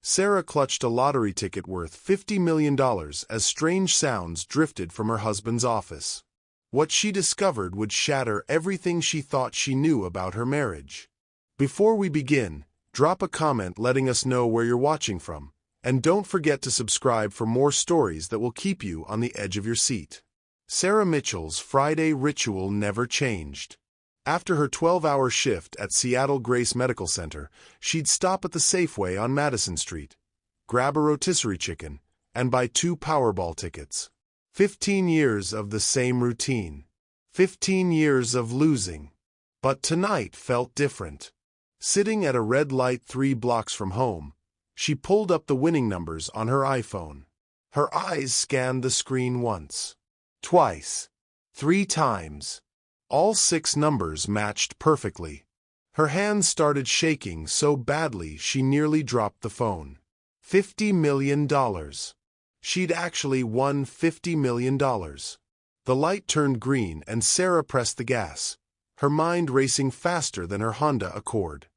Sarah clutched a lottery ticket worth $50 million as strange sounds drifted from her husband's office. What she discovered would shatter everything she thought she knew about her marriage. Before we begin, drop a comment letting us know where you're watching from, and don't forget to subscribe for more stories that will keep you on the edge of your seat. Sarah Mitchell's Friday ritual never changed. After her 12-hour shift at Seattle Grace Medical Center, she'd stop at the Safeway on Madison Street, grab a rotisserie chicken, and buy 2 Powerball tickets. 15 years of the same routine. 15 years of losing. But tonight felt different. Sitting at a red light 3 blocks from home, she pulled up the winning numbers on her iPhone. Her eyes scanned the screen once, twice, 3 times. All 6 numbers matched perfectly. Her hands started shaking so badly she nearly dropped the phone. $50 million. She'd actually won $50 million. The light turned green and Sarah pressed the gas, her mind racing faster than her Honda Accord.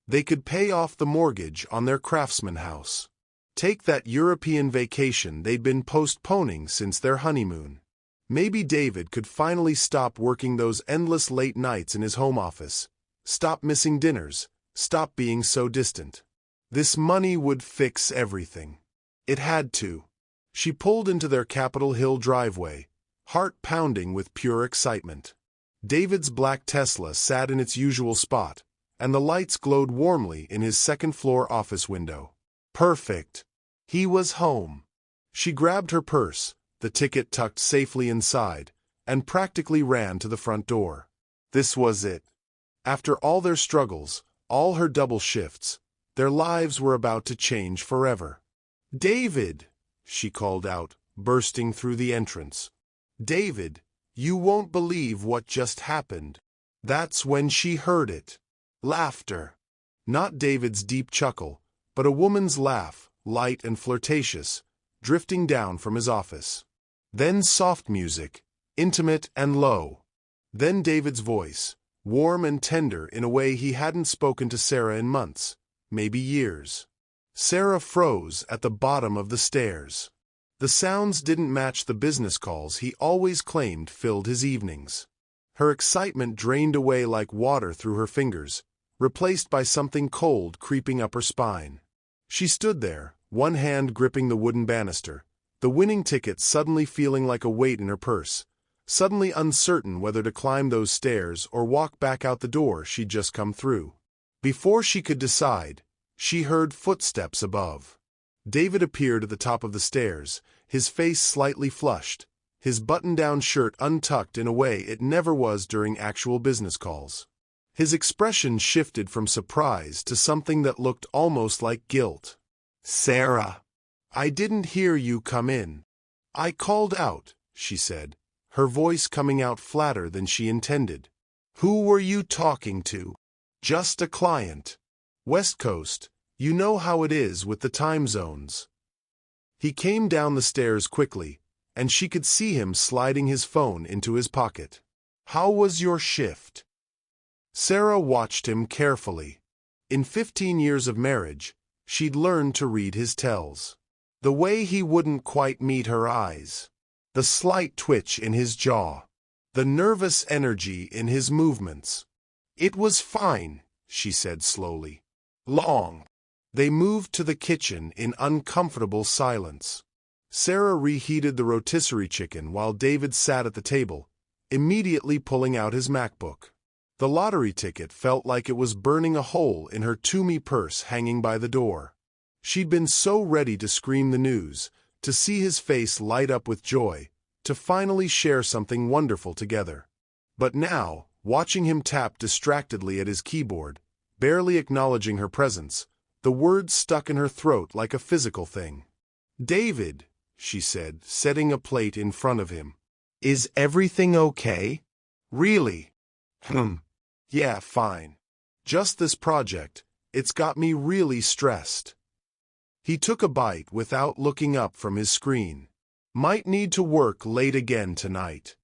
They could pay off the mortgage on their Craftsman house. Take that European vacation they'd been postponing since their honeymoon. Maybe David could finally stop working those endless late nights in his home office, stop missing dinners, stop being so distant. This money would fix everything. It had to. She pulled into their Capitol Hill driveway, heart pounding with pure excitement. David's black Tesla sat in its usual spot, and the lights glowed warmly in his second-floor office window. Perfect. He was home. She grabbed her purse, the ticket tucked safely inside, and practically ran to the front door. This was it. After all their struggles, all her double shifts, their lives were about to change forever. "David!" she called out, bursting through the entrance. "David, you won't believe what just happened." That's when she heard it. Laughter. Not David's deep chuckle, but a woman's laugh, light and flirtatious, drifting down from his office. Then soft music, intimate and low. Then David's voice, warm and tender in a way he hadn't spoken to Sarah in months, maybe years. Sarah froze at the bottom of the stairs. The sounds didn't match the business calls he always claimed filled his evenings. Her excitement drained away like water through her fingers, replaced by something cold creeping up her spine. She stood there, one hand gripping the wooden banister, the winning ticket suddenly feeling like a weight in her purse, suddenly uncertain whether to climb those stairs or walk back out the door she'd just come through. Before she could decide, she heard footsteps above. David appeared at the top of the stairs, his face slightly flushed, his button-down shirt untucked in a way it never was during actual business calls. His expression shifted from surprise to something that looked almost like guilt. "Sarah, I didn't hear you come in." "I called out," she said, her voice coming out flatter than she intended. "Who were you talking to?" "Just a client. West Coast, you know how it is with the time zones." He came down the stairs quickly, and she could see him sliding his phone into his pocket. "How was your shift?" Sarah watched him carefully. In 15 years of marriage, she'd learned to read his tells. The way he wouldn't quite meet her eyes. The slight twitch in his jaw. The nervous energy in his movements. "It was fine," she said slowly. "Long." They moved to the kitchen in uncomfortable silence. Sarah reheated the rotisserie chicken while David sat at the table, immediately pulling out his MacBook. The lottery ticket felt like it was burning a hole in her Toomey purse hanging by the door. She'd been so ready to scream the news, to see his face light up with joy, to finally share something wonderful together. But now, watching him tap distractedly at his keyboard, barely acknowledging her presence, the words stuck in her throat like a physical thing. "David," she said, setting a plate in front of him. "Is everything okay?" "Really?" Yeah, fine. Just this project, it's got me really stressed." He took a bite without looking up from his screen. "Might need to work late again tonight."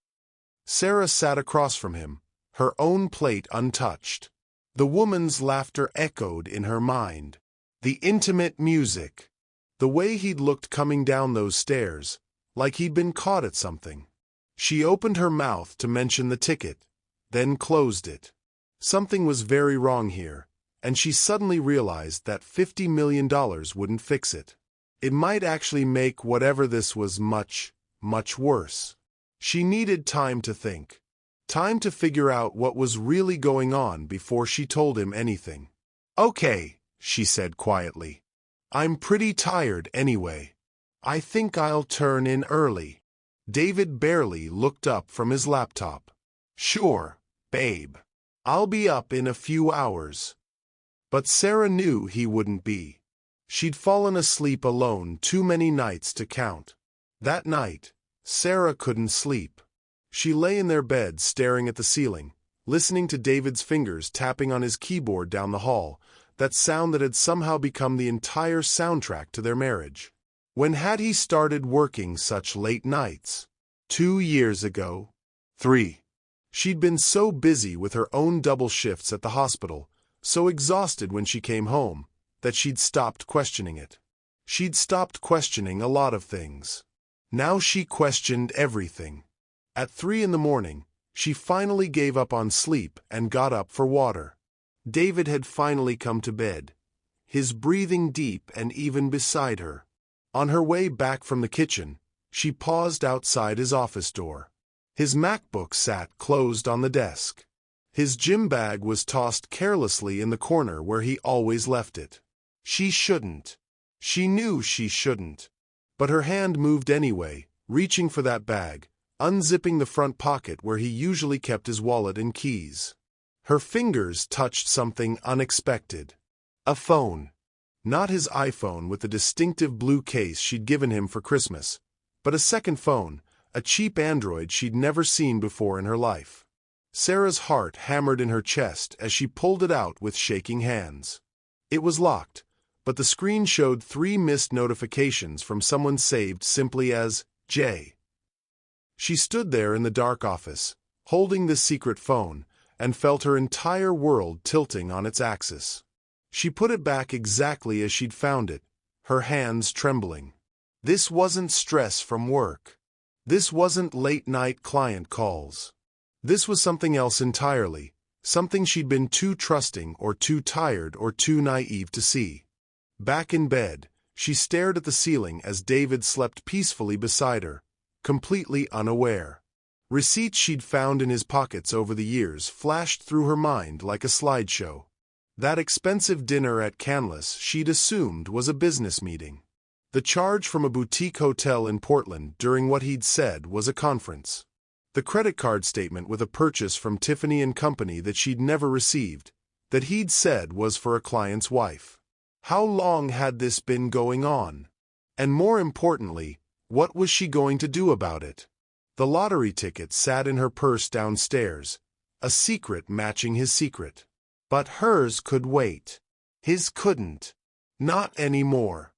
Sarah sat across from him, her own plate untouched. The woman's laughter echoed in her mind. The intimate music. The way he'd looked coming down those stairs, like he'd been caught at something. She opened her mouth to mention the ticket, then closed it. Something was very wrong here, and she suddenly realized that $50 million wouldn't fix it. It might actually make whatever this was much, much worse. She needed time to think. Time to figure out what was really going on before she told him anything. "Okay," she said quietly. "I'm pretty tired anyway. I think I'll turn in early." David barely looked up from his laptop. "Sure, babe. I'll be up in a few hours." But Sarah knew he wouldn't be. She'd fallen asleep alone too many nights to count. That night, Sarah couldn't sleep. She lay in their bed staring at the ceiling, listening to David's fingers tapping on his keyboard down the hall, that sound that had somehow become the entire soundtrack to their marriage. When had he started working such late nights? 2 years ago? 3. She'd been so busy with her own double shifts at the hospital, so exhausted when she came home, that she'd stopped questioning it. She'd stopped questioning a lot of things. Now she questioned everything. At 3 in the morning, she finally gave up on sleep and got up for water. David had finally come to bed, his breathing deep and even beside her. On her way back from the kitchen, she paused outside his office door. His MacBook sat closed on the desk. His gym bag was tossed carelessly in the corner where he always left it. She shouldn't. She knew she shouldn't. But her hand moved anyway, reaching for that bag, unzipping the front pocket where he usually kept his wallet and keys. Her fingers touched something unexpected. A phone. Not his iPhone with the distinctive blue case she'd given him for Christmas, but a second phone, a cheap Android she'd never seen before in her life. Sarah's heart hammered in her chest as she pulled it out with shaking hands. It was locked, but the screen showed 3 missed notifications from someone saved simply as J. She stood there in the dark office, holding this secret phone, and felt her entire world tilting on its axis. She put it back exactly as she'd found it, her hands trembling. This wasn't stress from work. This wasn't late-night client calls. This was something else entirely, something she'd been too trusting or too tired or too naive to see. Back in bed, she stared at the ceiling as David slept peacefully beside her, completely unaware. Receipts she'd found in his pockets over the years flashed through her mind like a slideshow. That expensive dinner at Canlis she'd assumed was a business meeting. The charge from a boutique hotel in Portland during what he'd said was a conference. The credit card statement with a purchase from Tiffany & Company that she'd never received, that he'd said was for a client's wife. How long had this been going on? And more importantly, what was she going to do about it? The lottery ticket sat in her purse downstairs, a secret matching his secret. But hers could wait. His couldn't. Not anymore.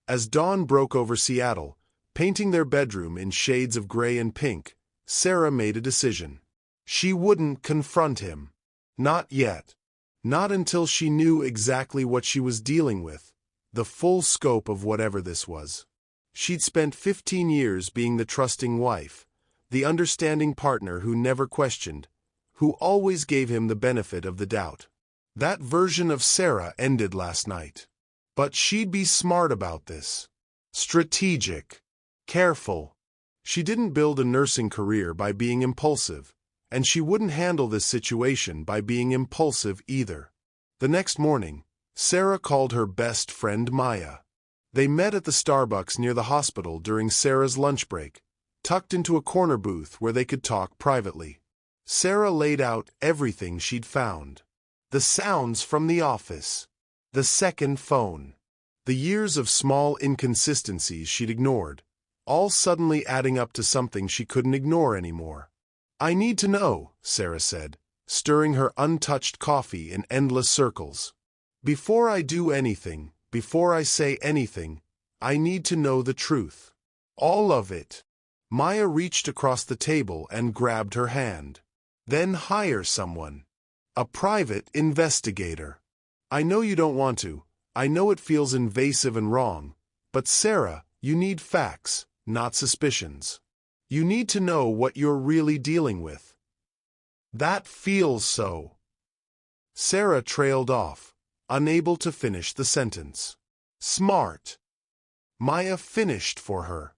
As dawn broke over Seattle, painting their bedroom in shades of gray and pink, Sarah made a decision. She wouldn't confront him. Not yet. Not until she knew exactly what she was dealing with, the full scope of whatever this was. She'd spent 15 years being the trusting wife, the understanding partner who never questioned, who always gave him the benefit of the doubt. That version of Sarah ended last night. But she'd be smart about this. Strategic. Careful. She didn't build a nursing career by being impulsive, and she wouldn't handle this situation by being impulsive either. The next morning, Sarah called her best friend Maya. They met at the Starbucks near the hospital during Sarah's lunch break, tucked into a corner booth where they could talk privately. Sarah laid out everything she'd found. The sounds from the office. The second phone. The years of small inconsistencies she'd ignored, all suddenly adding up to something she couldn't ignore anymore. "I need to know," Sarah said, stirring her untouched coffee in endless circles. "Before I do anything, before I say anything, I need to know the truth. All of it." Maya reached across the table and grabbed her hand. "Then hire someone. A private investigator. I know you don't want to. I know it feels invasive and wrong, but Sarah, you need facts, not suspicions. You need to know what you're really dealing with. That feels so. Sarah trailed off, unable to finish the sentence. Smart. Maya finished for her.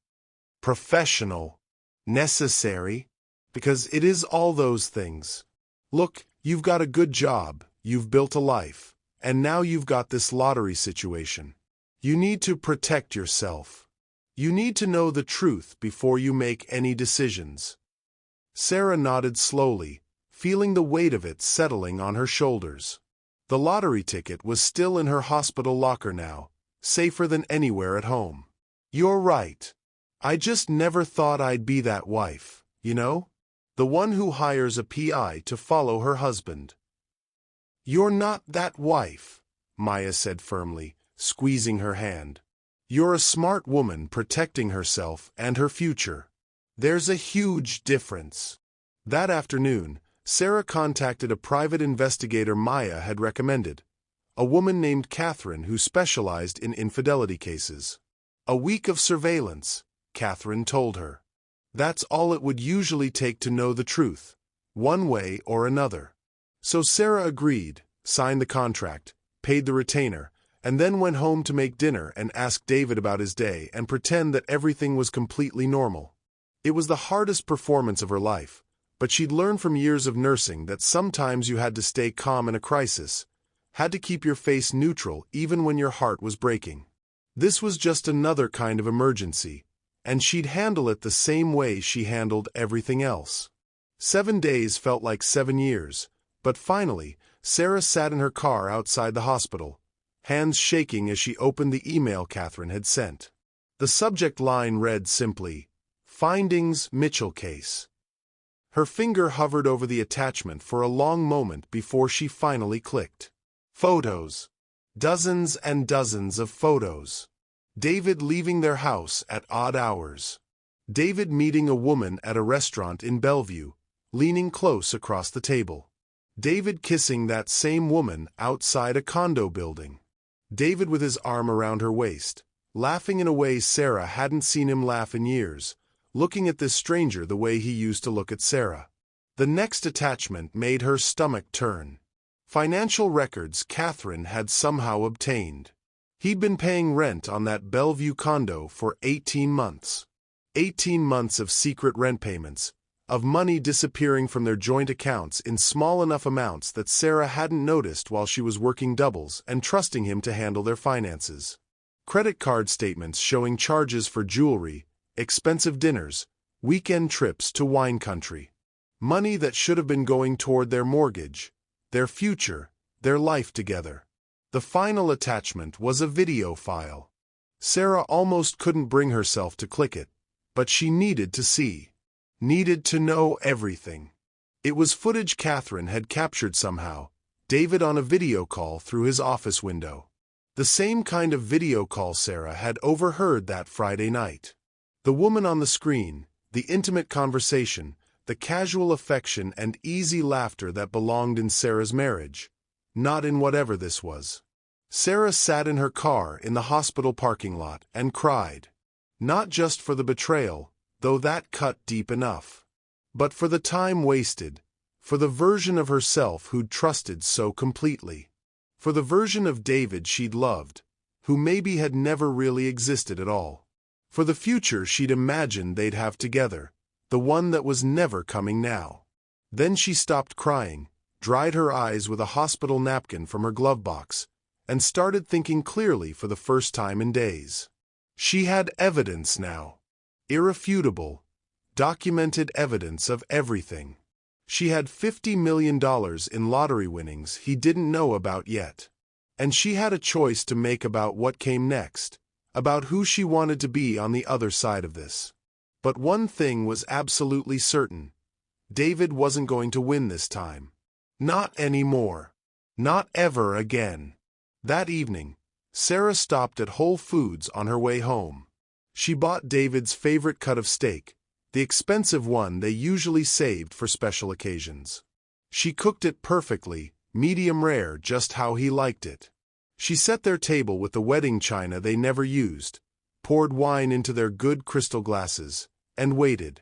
Professional. Necessary. Because it is all those things. Look, you've got a good job, you've built a life, and now you've got this lottery situation. You need to protect yourself. You need to know the truth before you make any decisions. Sarah nodded slowly, feeling the weight of it settling on her shoulders. The lottery ticket was still in her hospital locker now, safer than anywhere at home. You're right. I just never thought I'd be that wife, you know? The one who hires a PI to follow her husband. You're not that wife, Maya said firmly, squeezing her hand. You're a smart woman protecting herself and her future. There's a huge difference. That afternoon, Sarah contacted a private investigator Maya had recommended, a woman named Catherine who specialized in infidelity cases. A week of surveillance, Catherine told her. That's all it would usually take to know the truth, one way or another. So Sarah agreed, signed the contract, paid the retainer, and then went home to make dinner and ask David about his day and pretend that everything was completely normal. It was the hardest performance of her life, but she'd learned from years of nursing that sometimes you had to stay calm in a crisis, had to keep your face neutral even when your heart was breaking. This was just another kind of emergency, and she'd handle it the same way she handled everything else. 7 days felt like 7 years, but finally, Sarah sat in her car outside the hospital, hands shaking as she opened the email Catherine had sent. The subject line read simply, "Findings Mitchell Case." Her finger hovered over the attachment for a long moment before she finally clicked. Photos. Dozens and dozens of photos. David leaving their house at odd hours. David meeting a woman at a restaurant in Bellevue, leaning close across the table. David kissing that same woman outside a condo building. David with his arm around her waist, laughing in a way Sarah hadn't seen him laugh in years, looking at this stranger the way he used to look at Sarah. The next attachment made her stomach turn. Financial records Catherine had somehow obtained. He'd been paying rent on that Bellevue condo for 18 months. 18 months of secret rent payments, of money disappearing from their joint accounts in small enough amounts that Sarah hadn't noticed while she was working doubles and trusting him to handle their finances. Credit card statements showing charges for jewelry, expensive dinners, weekend trips to wine country. Money that should have been going toward their mortgage, their future, their life together. The final attachment was a video file. Sarah almost couldn't bring herself to click it, but she needed to see. Needed to know everything. It was footage Catherine had captured somehow, David on a video call through his office window. The same kind of video call Sarah had overheard that Friday night. The woman on the screen, the intimate conversation, the casual affection and easy laughter that belonged in Sarah's marriage, not in whatever this was. Sarah sat in her car in the hospital parking lot and cried. Not just for the betrayal, though that cut deep enough, but for the time wasted, for the version of herself who'd trusted so completely, for the version of David she'd loved, who maybe had never really existed at all, for the future she'd imagined they'd have together, the one that was never coming now. Then she stopped crying, dried her eyes with a hospital napkin from her glove box, and started thinking clearly for the first time in days. She had evidence now. Irrefutable, documented evidence of everything. She had $50 million in lottery winnings he didn't know about yet. And she had a choice to make about what came next, about who she wanted to be on the other side of this. But one thing was absolutely certain. David wasn't going to win this time. Not anymore. Not ever again. That evening, Sarah stopped at Whole Foods on her way home. She bought David's favorite cut of steak, the expensive one they usually saved for special occasions. She cooked it perfectly, medium rare, just how he liked it. She set their table with the wedding china they never used, poured wine into their good crystal glasses, and waited.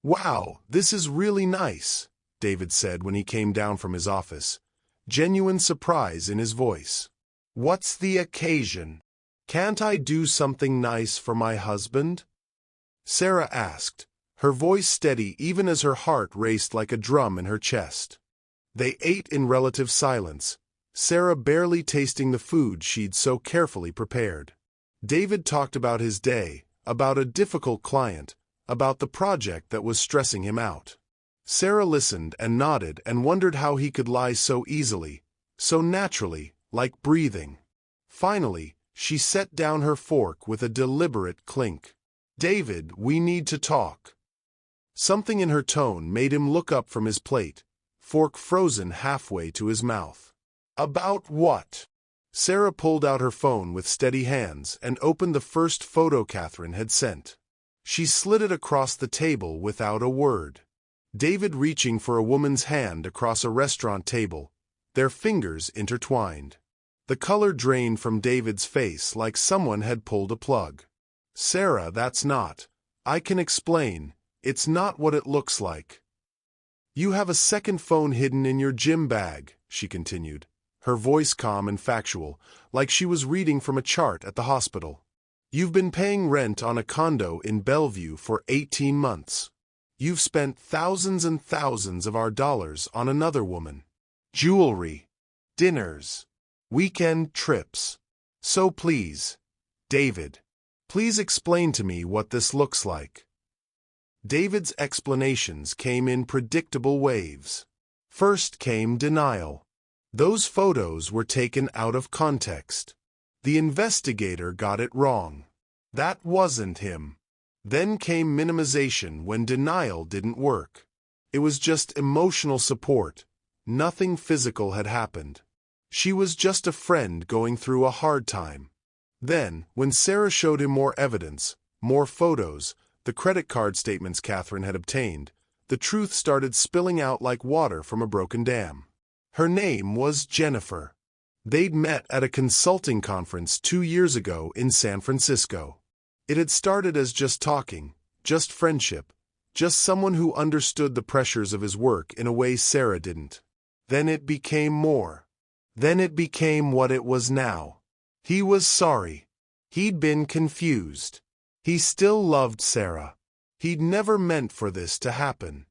"Wow, this is really nice," David said when he came down from his office, genuine surprise in his voice. "What's the occasion? Can't I do something nice for my husband?" Sarah asked, her voice steady even as her heart raced like a drum in her chest. They ate in relative silence, Sarah barely tasting the food she'd so carefully prepared. David talked about his day, about a difficult client, about the project that was stressing him out. Sarah listened and nodded and wondered how he could lie so easily, so naturally, like breathing. Finally, she set down her fork with a deliberate clink. "David, we need to talk." Something in her tone made him look up from his plate, fork frozen halfway to his mouth. "About what?" Sarah pulled out her phone with steady hands and opened the first photo Catherine had sent. She slid it across the table without a word. David reaching for a woman's hand across a restaurant table, their fingers intertwined. The color drained from David's face like someone had pulled a plug. "Sarah, that's not. I can explain. It's not what it looks like." "You have a second phone hidden in your gym bag," she continued, her voice calm and factual, like she was reading from a chart at the hospital. "You've been paying rent on a condo in Bellevue for 18 months. You've spent thousands and thousands of our dollars on another woman. Jewelry, dinners, weekend trips. So please, David, please explain to me what this looks like." David's explanations came in predictable waves. First came denial. Those photos were taken out of context. The investigator got it wrong. That wasn't him. Then came minimization when denial didn't work. It was just emotional support. Nothing physical had happened. She was just a friend going through a hard time. Then, when Sarah showed him more evidence, more photos, the credit card statements Catherine had obtained, the truth started spilling out like water from a broken dam. Her name was Jennifer. They'd met at a consulting conference 2 years ago in San Francisco. It had started as just talking, just friendship, just someone who understood the pressures of his work in a way Sarah didn't. Then it became more. Then it became what it was now. He was sorry. He'd been confused. He still loved Sarah. He'd never meant for this to happen.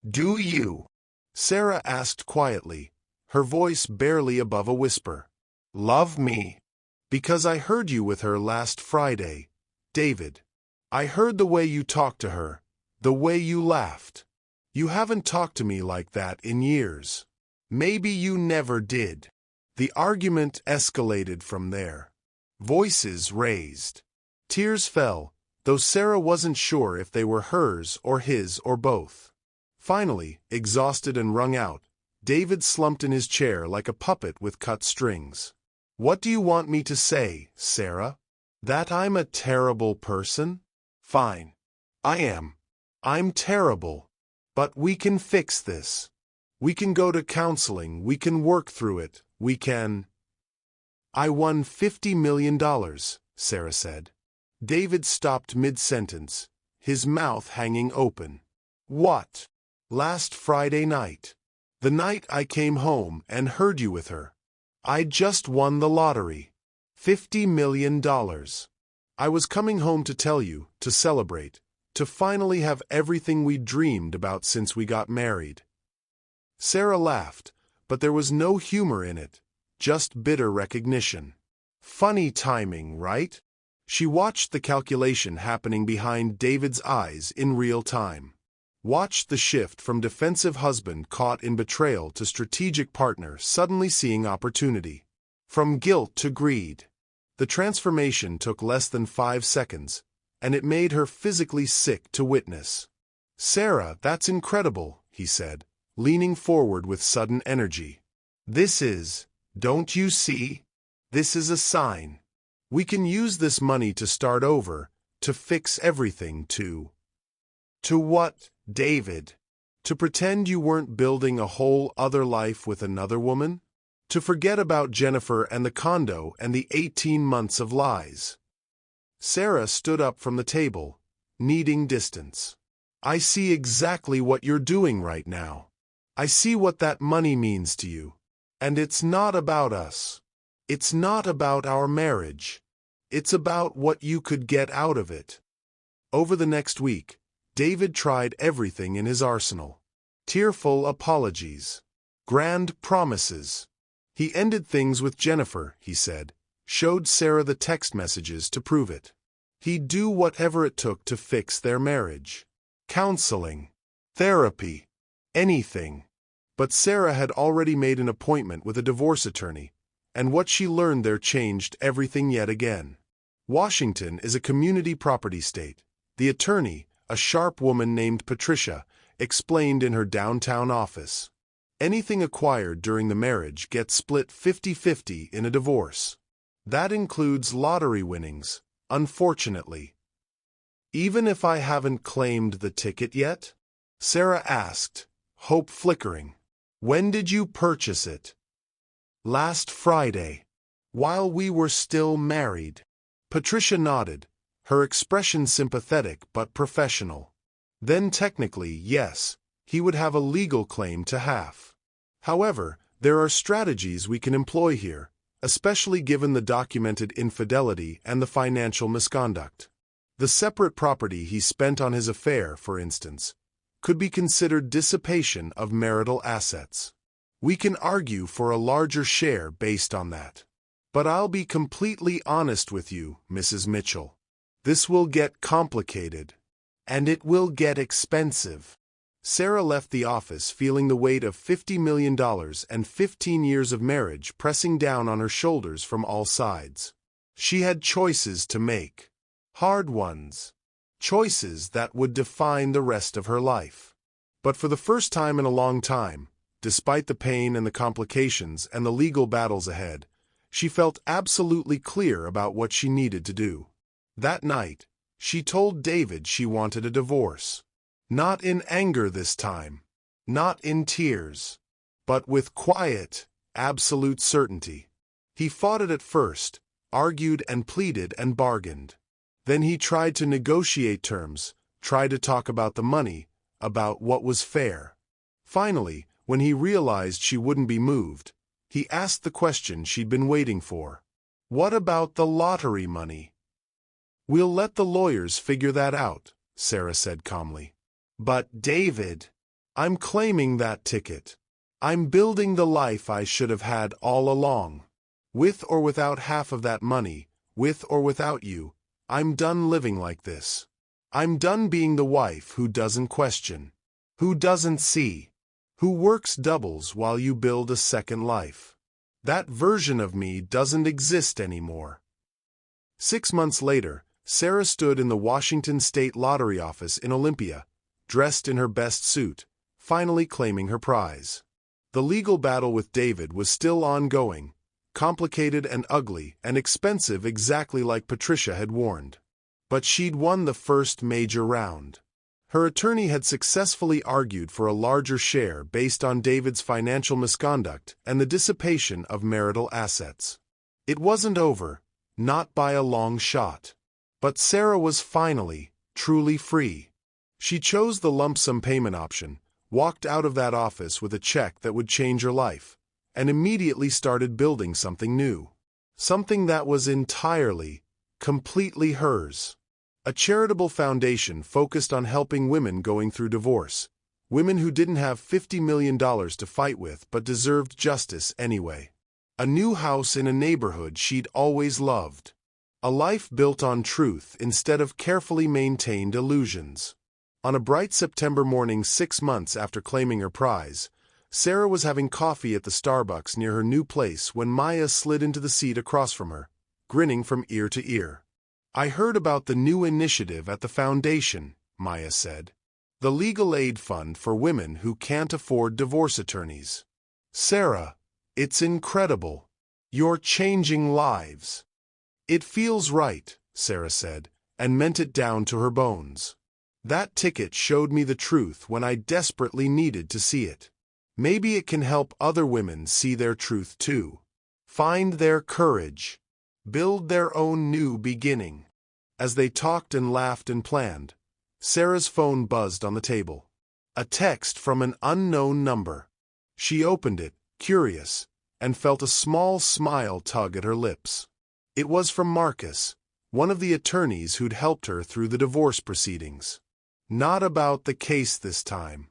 "Do you?" Sarah asked quietly, her voice barely above a whisper. "Love me?" "Because I heard you with her last Friday, David. I heard the way you talked to her, the way you laughed. You haven't talked to me like that in years. Maybe you never did." The argument escalated from there. Voices raised. Tears fell, though Sarah wasn't sure if they were hers or his or both. Finally, exhausted and wrung out, David slumped in his chair like a puppet with cut strings. "What do you want me to say, Sarah? That I'm a terrible person? Fine. I am. I'm terrible. But we can fix this. We can go to counseling, we can work through it, we can—" "I won $50 million, Sarah said. David stopped mid-sentence, his mouth hanging open. "What?" "Last Friday night. The night I came home and heard you with her. I just won the lottery. $50 million. I was coming home to tell you, to celebrate, to finally have everything we dreamed about since we got married." Sarah laughed, but there was no humor in it, just bitter recognition. Funny timing, right? She watched the calculation happening behind David's eyes in real time. Watched the shift from defensive husband caught in betrayal to strategic partner suddenly seeing opportunity. From guilt to greed. The transformation took less than 5 seconds, and it made her physically sick to witness. "Sarah, that's incredible," he said, leaning forward with sudden energy. Don't you see? This is a sign. We can use this money to start over, to fix everything, to what, David? To pretend you weren't building a whole other life with another woman? To forget about Jennifer and the condo and the 18 months of lies. Sarah stood up from the table, needing distance. I see exactly what you're doing right now. I see what that money means to you. And it's not about us. It's not about our marriage. It's about what you could get out of it. Over the next week, David tried everything in his arsenal. Tearful apologies. Grand promises. He ended things with Jennifer, he said, showed Sarah the text messages to prove it. He'd do whatever it took to fix their marriage. Counseling. Therapy. Anything. But Sarah had already made an appointment with a divorce attorney, and what she learned there changed everything yet again. Washington is a community property state. The attorney, a sharp woman named Patricia, explained in her downtown office. Anything acquired during the marriage gets split 50-50 in a divorce. That includes lottery winnings, unfortunately. Even if I haven't claimed the ticket yet? Sarah asked, hope flickering. When did you purchase it? Last Friday. While we were still married. Patricia nodded, her expression sympathetic but professional. Then technically, yes, he would have a legal claim to half. However, there are strategies we can employ here, especially given the documented infidelity and the financial misconduct. The separate property he spent on his affair, for instance, could be considered dissipation of marital assets. We can argue for a larger share based on that. But I'll be completely honest with you, Mrs. Mitchell. This will get complicated. And it will get expensive. Sarah left the office feeling the weight of $50 million and 15 years of marriage pressing down on her shoulders from all sides. She had choices to make. Hard ones. Choices that would define the rest of her life. But for the first time in a long time, despite the pain and the complications and the legal battles ahead, she felt absolutely clear about what she needed to do. That night, she told David she wanted a divorce. Not in anger this time, not in tears, but with quiet, absolute certainty. He fought it at first, argued and pleaded and bargained. Then he tried to negotiate terms, tried to talk about the money, about what was fair. Finally, when he realized she wouldn't be moved, he asked the question she'd been waiting for. What about the lottery money? We'll let the lawyers figure that out, Sarah said calmly. But David, I'm claiming that ticket. I'm building the life I should have had all along. With or without half of that money, with or without you, I'm done living like this. I'm done being the wife who doesn't question, who doesn't see, who works doubles while you build a second life. That version of me doesn't exist anymore. 6 months later, Sarah stood in the Washington State Lottery office in Olympia, dressed in her best suit, finally claiming her prize. The legal battle with David was still ongoing, complicated and ugly and expensive exactly like Patricia had warned. But she'd won the first major round. Her attorney had successfully argued for a larger share based on David's financial misconduct and the dissipation of marital assets. It wasn't over, not by a long shot. But Sarah was finally, truly free. She chose the lump sum payment option, walked out of that office with a check that would change her life, and immediately started building something new. Something that was entirely, completely hers. A charitable foundation focused on helping women going through divorce, women who didn't have $50 million to fight with but deserved justice anyway. A new house in a neighborhood she'd always loved. A life built on truth instead of carefully maintained illusions. On a bright September morning 6 months after claiming her prize, Sarah was having coffee at the Starbucks near her new place when Maya slid into the seat across from her, grinning from ear to ear. I heard about the new initiative at the foundation, Maya said. The legal aid fund for women who can't afford divorce attorneys. Sarah, it's incredible. You're changing lives. It feels right, Sarah said, and meant it down to her bones. That ticket showed me the truth when I desperately needed to see it. Maybe it can help other women see their truth too. Find their courage. Build their own new beginning. As they talked and laughed and planned, Sarah's phone buzzed on the table. A text from an unknown number. She opened it, curious, and felt a small smile tug at her lips. It was from Marcus, one of the attorneys who'd helped her through the divorce proceedings. Not about the case this time.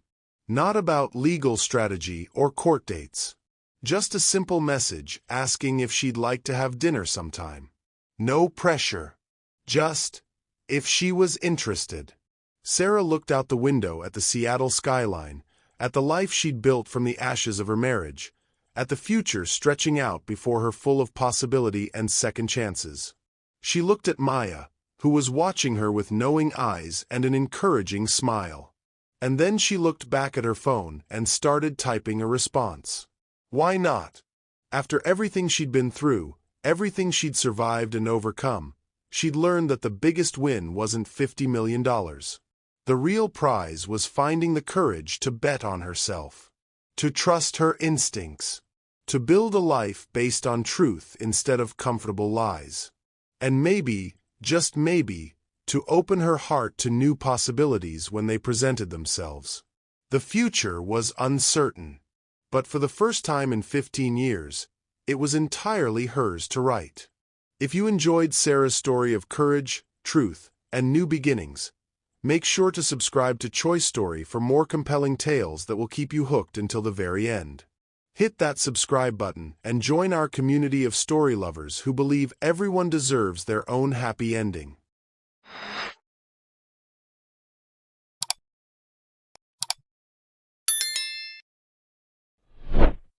Not about legal strategy or court dates. Just a simple message asking if she'd like to have dinner sometime. No pressure. Just, if she was interested. Sarah looked out the window at the Seattle skyline, at the life she'd built from the ashes of her marriage, at the future stretching out before her full of possibility and second chances. She looked at Maya, who was watching her with knowing eyes and an encouraging smile. And then she looked back at her phone and started typing a response. Why not? After everything she'd been through, everything she'd survived and overcome, she'd learned that the biggest win wasn't $50 million. The real prize was finding the courage to bet on herself, to trust her instincts, to build a life based on truth instead of comfortable lies. And maybe, just maybe, to open her heart to new possibilities when they presented themselves. The future was uncertain, but for the first time in 15 years, it was entirely hers to write. If you enjoyed Sarah's story of courage, truth, and new beginnings, make sure to subscribe to Choice Story for more compelling tales that will keep you hooked until the very end. Hit that subscribe button and join our community of story lovers who believe everyone deserves their own happy ending.